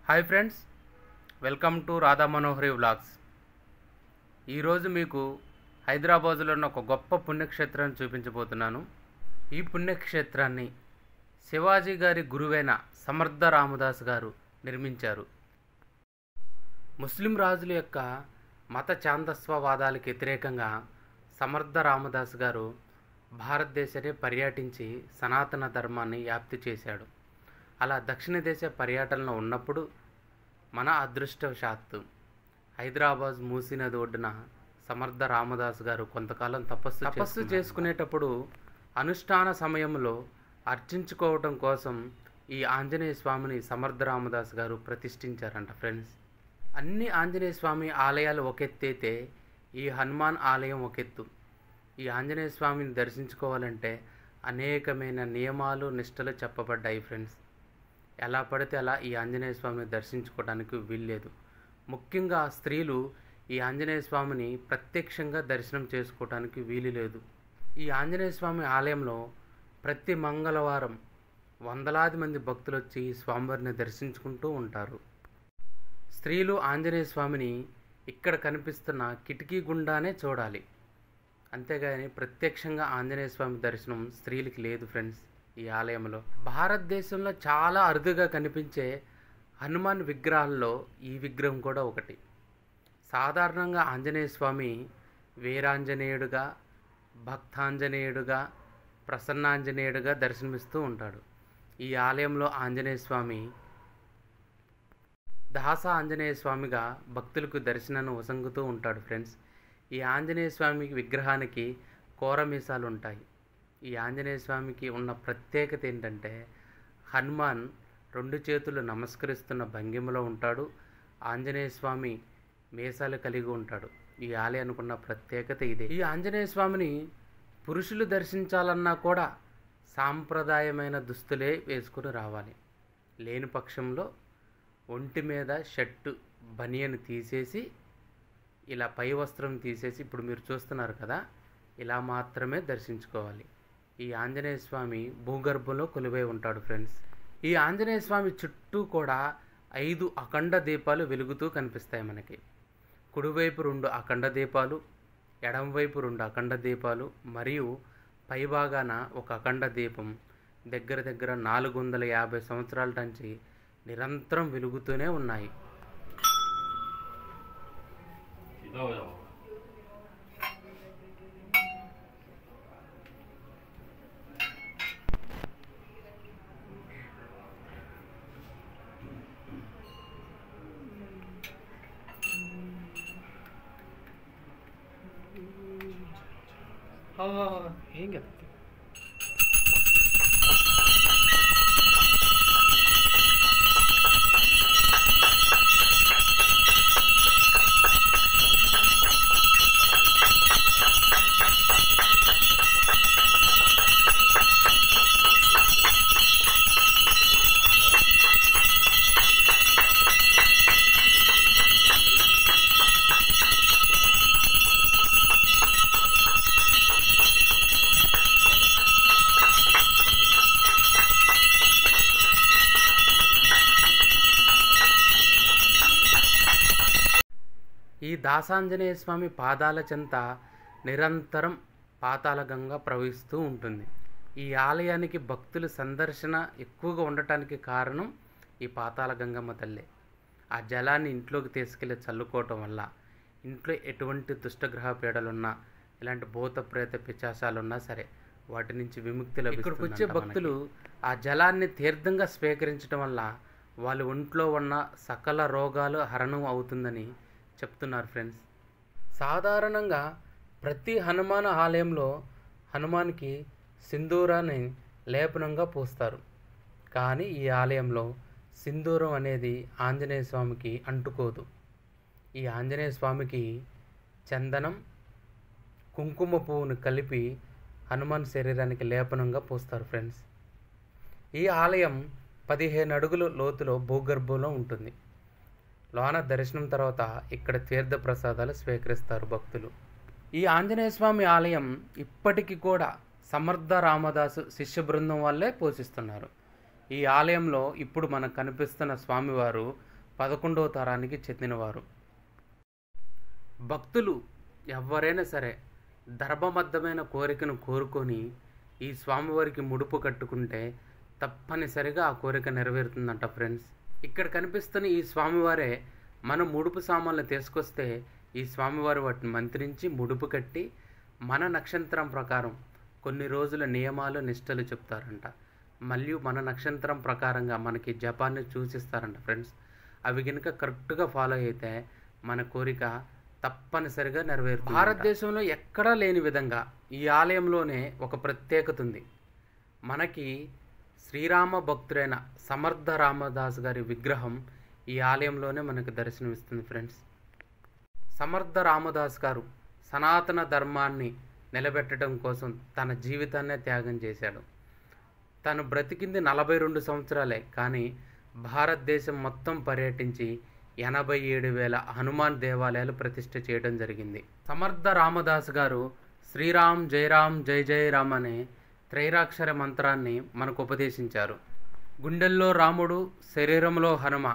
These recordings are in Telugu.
Hi friends, welcome to Radha Manohari vlogs. ఈరోజు మీకు హైదరాబాదులో ఉన్న ఒక గొప్ప పుణ్యక్షేత్రాన్ని చూపించబోతున్నాను. ఈ పుణ్యక్షేత్రాన్ని శివాజీ గారి గురువైన సమర్థ రామదాస్ గారు నిర్మించారు. ముస్లిం రాజుల యొక్క మత ఛాందస్వవాదాలకు వ్యతిరేకంగా సమర్థ రామదాస్ గారు భారతదేశాన్ని పర్యటించి సనాతన ధర్మాన్ని వ్యాప్తి చేశాడు. అలా దక్షిణ దేశ పర్యటనలో ఉన్నప్పుడు మన అదృష్టవశాత్తు హైదరాబాద్ మూసీ నది ఒడ్డున సమర్థ రామదాస్ గారు కొంతకాలం తపస్సు చేసుకునేటప్పుడు అనుష్ఠాన సమయంలో అర్చించుకోవటం కోసం ఈ ఆంజనేయ స్వామిని సమర్థ రామదాస్ గారు ప్రతిష్ఠించారంట. ఫ్రెండ్స్, అన్ని ఆంజనేయ స్వామి ఆలయాలు ఒకెత్తైతే ఈ హనుమాన్ ఆలయం ఒకెత్తు. ఈ ఆంజనేయ స్వామిని దర్శించుకోవాలంటే అనేకమైన నియమాలు నిష్టలు చెప్పబడ్డాయి. ఫ్రెండ్స్, ఎలా పడితే అలా ఈ ఆంజనేయ స్వామిని దర్శించుకోవడానికి వీల్లేదు. ముఖ్యంగా స్త్రీలు ఈ ఆంజనేయ స్వామిని ప్రత్యక్షంగా దర్శనం చేసుకోవడానికి వీలు లేదు. ఈ ఆంజనేయ స్వామి ఆలయంలో ప్రతి మంగళవారం వందలాది మంది భక్తులు వచ్చి స్వామివారిని దర్శించుకుంటూ ఉంటారు. స్త్రీలు ఆంజనేయ స్వామిని ఇక్కడ కనిపిస్తున్న కిటికీ గుండానే చూడాలి, అంతేగాని ప్రత్యక్షంగా ఆంజనేయ స్వామి దర్శనం స్త్రీలకి లేదు. ఫ్రెండ్స్, ఈ ఆలయంలో భారతదేశంలో చాలా అరుదుగా కనిపించే హనుమాన్ విగ్రహాల్లో ఈ విగ్రహం కూడా ఒకటి. సాధారణంగా ఆంజనేయ స్వామి వీరాంజనేయుడుగా, భక్తాంజనేయుడుగా, ప్రసన్నాంజనేయుడుగా దర్శనమిస్తూ ఉంటాడు. ఈ ఆలయంలో ఆంజనేయ స్వామి దాస ఆంజనేయ స్వామిగా భక్తులకు దర్శనాన్ని వసంగుతూ ఉంటాడు. ఫ్రెండ్స్, ఈ ఆంజనేయ స్వామి విగ్రహానికి కోరమీసాలు ఉంటాయి. ఈ ఆంజనేయ స్వామికి ఉన్న ప్రత్యేకత ఏంటంటే హనుమాన్ రెండు చేతులు నమస్కరిస్తున్న భంగిమలో ఉంటాడు. ఆంజనేయ స్వామి మీసాలు కలిగి ఉంటాడు. ఈ ఆలయానికి ఉన్న ప్రత్యేకత ఇదే. ఈ ఆంజనేయ స్వామిని పురుషులు దర్శించాలన్నా కూడా సాంప్రదాయమైన దుస్తులే వేసుకుని రావాలి. లేని పక్షంలో ఒంటి మీద షర్టు బనియన్ తీసేసి ఇలా పై వస్త్రం తీసేసి ఇప్పుడు మీరు చూస్తున్నారు కదా, ఇలా మాత్రమే దర్శించుకోవాలి. ఈ ఆంజనేయ స్వామి భూగర్భంలో కొలువై ఉంటాడు. ఫ్రెండ్స్, ఈ ఆంజనేయ స్వామి చుట్టూ కూడా 5 అఖండ దీపాలు వెలుగుతూ కనిపిస్తాయి మనకి. కుడివైపు 2 అఖండ దీపాలు, ఎడమవైపు 2 అఖండ దీపాలు మరియు పైభాగాన ఒక అఖండ దీపం దగ్గర 450 సంవత్సరాల నుంచి నిరంతరం వెలుగుతూనే ఉన్నాయి. ఏం కదా ఈ దాసాంజనేయ స్వామి పాదాల చెంత నిరంతరం పాతాళగంగా ప్రవహిస్తూ ఉంటుంది. ఈ ఆలయానికి భక్తుల సందర్శన ఎక్కువగా ఉండటానికి కారణం ఈ పాతాళగంగమ్మ తల్లే. ఆ జలాన్ని ఇంట్లోకి తీసుకెళ్ళి చల్లుకోవటం వల్ల ఇంట్లో ఎటువంటి దుష్టగ్రహ పీడలున్నా, ఇలాంటి భూత ప్రేత పిశాచాలున్నా సరే వాటి నుంచి విముక్తి లభిస్తుంది. ఇక్కడికి వచ్చే భక్తులు ఆ జలాన్ని తీర్థంగా స్వీకరించడం వల్ల వాళ్ళ ఒంట్లో ఉన్న సకల రోగాలు హరణం అవుతుందని చెప్తున్నారు. ఫ్రెండ్స్, సాధారణంగా ప్రతి హనుమాన్ ఆలయంలో హనుమాన్కి సింధూరాన్ని లేపనంగా పూస్తారు. కానీ ఈ ఆలయంలో సింధూరం అనేది ఆంజనేయ స్వామికి అంటుకోదు. ఈ ఆంజనేయ స్వామికి చందనం, కుంకుమ పువ్వును కలిపి హనుమాన్ శరీరానికి లేపనంగా పూస్తారు. ఫ్రెండ్స్, ఈ ఆలయం 15 అడుగుల లోతులో భూగర్భంలో ఉంటుంది. లోన దర్శనం తర్వాత ఇక్కడ తీర్థ ప్రసాదాలు స్వీకరిస్తారు భక్తులు. ఈ ఆంజనేయ స్వామి ఆలయం ఇప్పటికీ కూడా సమర్థ రామదాసు శిష్య బృందం వల్లే పోషిస్తున్నారు. ఈ ఆలయంలో ఇప్పుడు మనకు కనిపిస్తున్న స్వామివారు 11వ తరానికి చెందినవారు. భక్తులు ఎవరైనా సరే ధర్మబద్ధమైన కోరికను కోరుకొని ఈ స్వామివారికి ముడుపు కట్టుకుంటే తప్పనిసరిగా ఆ కోరిక నెరవేరుతుందంట ఫ్రెండ్స్. ఇక్కడ కనిపిస్తున్న ఈ స్వామివారే మన ముడుపు సామాన్లు తీసుకొస్తే ఈ స్వామివారు వాటిని మంత్రించి ముడుపు కట్టి మన నక్షత్రం ప్రకారం కొన్ని రోజుల నియమాలు నిష్టలు చెప్తారంట. మళ్ళీ మన నక్షత్రం ప్రకారంగా మనకి జపాన్ని సూచిస్తారంట ఫ్రెండ్స్. అవి కనుక కరెక్ట్గా ఫాలో అయితే మన కోరిక తప్పనిసరిగా నెరవేరుతుంది. భారతదేశంలో ఎక్కడా లేని విధంగా ఈ ఆలయంలోనే ఒక ప్రత్యేకత ఉంది. మనకి శ్రీరామ భక్తుడైన సమర్థ రామదాస్ గారి విగ్రహం ఈ ఆలయంలోనే మనకు దర్శనమిస్తుంది ఫ్రెండ్స్. సమర్థ రామదాస్ గారు సనాతన ధర్మాన్ని నిలబెట్టడం కోసం తన జీవితాన్నే త్యాగం చేశాడు. తను బ్రతికింది 42 సంవత్సరాలే, కానీ భారతదేశం మొత్తం పర్యటించి 87,000 హనుమాన్ దేవాలయాలు ప్రతిష్ఠ చేయడం జరిగింది. సమర్థ రామదాస్ గారు శ్రీరామ్ జై రామ్ జై జై రామ్ అనే త్రైరాక్షర మంత్రాన్ని మనకు ఉపదేశించారు. గుండెల్లో రాముడు శరీరంలో హనుమ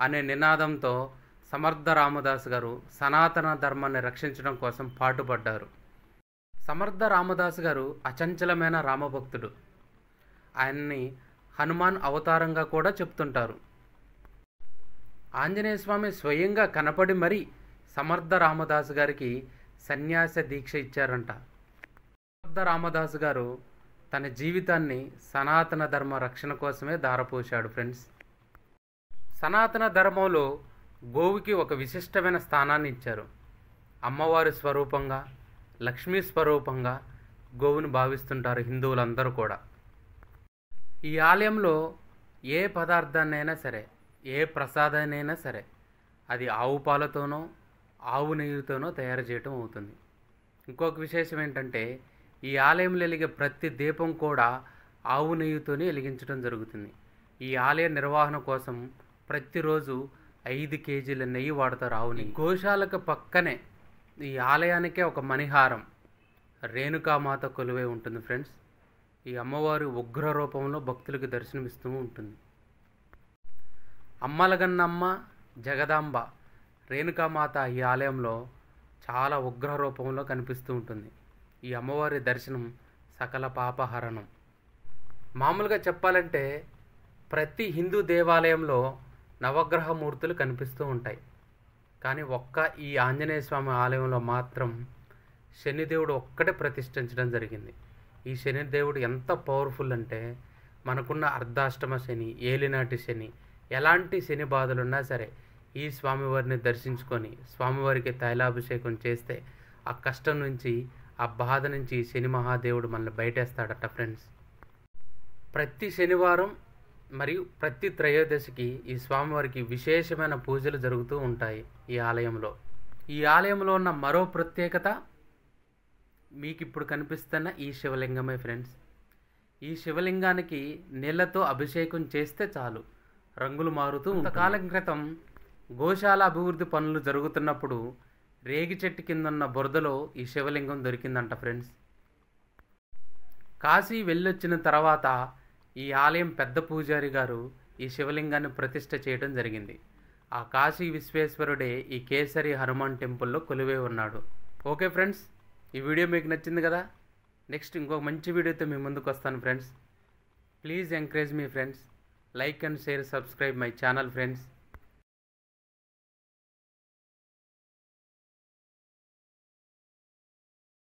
అనే నినాదంతో సమర్థ రామదాస్ గారు సనాతన ధర్మాన్ని రక్షించడం కోసం పాటుపడ్డారు. సమర్థ రామదాస్ గారు అచంచలమైన రామభక్తుడు. ఆయన్ని హనుమాన్ అవతారంగా కూడా చెప్తుంటారు. ఆంజనేయ స్వామి స్వయంగా కనపడి మరీ సమర్థ రామదాస్ గారికి సన్యాస దీక్ష ఇచ్చారంట. సమర్థ రామదాస్ గారు తన జీవితాన్ని సనాతన ధర్మ రక్షణ కోసమే ధారపోశాడు ఫ్రెండ్స్. సనాతన ధర్మంలో గోవుకి ఒక విశిష్టమైన స్థానాన్ని ఇచ్చారు. అమ్మవారి స్వరూపంగా, లక్ష్మీ స్వరూపంగా గోవును భావిస్తుంటారు హిందువులందరూ కూడా. ఈ ఆలయంలో ఏ పదార్థాన్నైనా సరే, ఏ ప్రసాదాన్నైనా సరే అది ఆవు పాలతోనో ఆవు నెయ్యితోనో తయారు చేయటం అవుతుంది. ఇంకొక విశేషం ఏంటంటే ఈ ఆలయంలో వెలిగే ప్రతి దీపం కూడా ఆవు నెయ్యితోనే వెలిగించడం జరుగుతుంది. ఈ ఆలయ నిర్వహణ కోసం ప్రతిరోజు 5 కేజీల నెయ్యి వాడతారు ఆవు నెయ్యి. గోశాలకు పక్కనే ఈ ఆలయానికే ఒక మణిహారం రేణుకామాత కొలువై ఉంటుంది ఫ్రెండ్స్. ఈ అమ్మవారి ఉగ్ర రూపంలో భక్తులకు దర్శనమిస్తూ ఉంటుంది. అమ్మలగన్నమ్మ జగదాంబ రేణుకామాత ఈ ఆలయంలో చాలా ఉగ్ర రూపంలో కనిపిస్తూ ఉంటుంది. ఈ అమ్మవారి దర్శనం సకల పాపహరణం. మామూలుగా చెప్పాలంటే ప్రతి హిందూ దేవాలయంలో నవగ్రహ మూర్తులు కనిపిస్తూ ఉంటాయి. కానీ ఒక్క ఈ ఆంజనేయ స్వామి ఆలయంలో మాత్రం శనిదేవుడు ఒక్కడే ప్రతిష్ఠించడం జరిగింది. ఈ శనిదేవుడు ఎంత పవర్ఫుల్ అంటే మనకున్న అర్ధాష్టమ శని, ఏలినాటి శని, ఎలాంటి శని బాధలున్నా సరే ఈ స్వామివారిని దర్శించుకొని స్వామివారికి తైలాభిషేకం చేస్తే ఆ కష్టం నుంచి, ఆ బాధ నుంచి శని మహాదేవుడు మనల్ని బయటేస్తాడట ఫ్రెండ్స్. ప్రతి శనివారం మరియు ప్రతి త్రయోదశికి ఈ స్వామివారికి విశేషమైన పూజలు జరుగుతూ ఉంటాయి ఈ ఆలయంలో. ఈ ఆలయంలో ఉన్న మరో ప్రత్యేకత మీకు ఇప్పుడు కనిపిస్తున్న ఈ శివలింగమే ఫ్రెండ్స్. ఈ శివలింగానికి నీళ్లతో అభిషేకం చేస్తే చాలు రంగులు మారుతూ. కొంతకాలం క్రితం గోశాల అభివృద్ధి పనులు జరుగుతున్నప్పుడు రేగి చెట్టు కింద ఉన్న బురదలో ఈ శివలింగం దొరికిందంట ఫ్రెండ్స్. కాశీ వెళ్ళొచ్చిన తర్వాత ఈ ఆలయం పెద్ద పూజారి గారు ఈ శివలింగాన్ని ప్రతిష్ఠ చేయడం జరిగింది. ఆ కాశీ విశ్వేశ్వరుడే ఈ కేసరి హనుమాన్ టెంపుల్లో కొలువై ఉన్నాడు. ఓకే ఫ్రెండ్స్, ఈ వీడియో మీకు నచ్చింది కదా. నెక్స్ట్ ఇంకొక మంచి వీడియోతో మీ ముందుకు వస్తాను friends. Please encourage me friends. Like and share, subscribe my channel friends.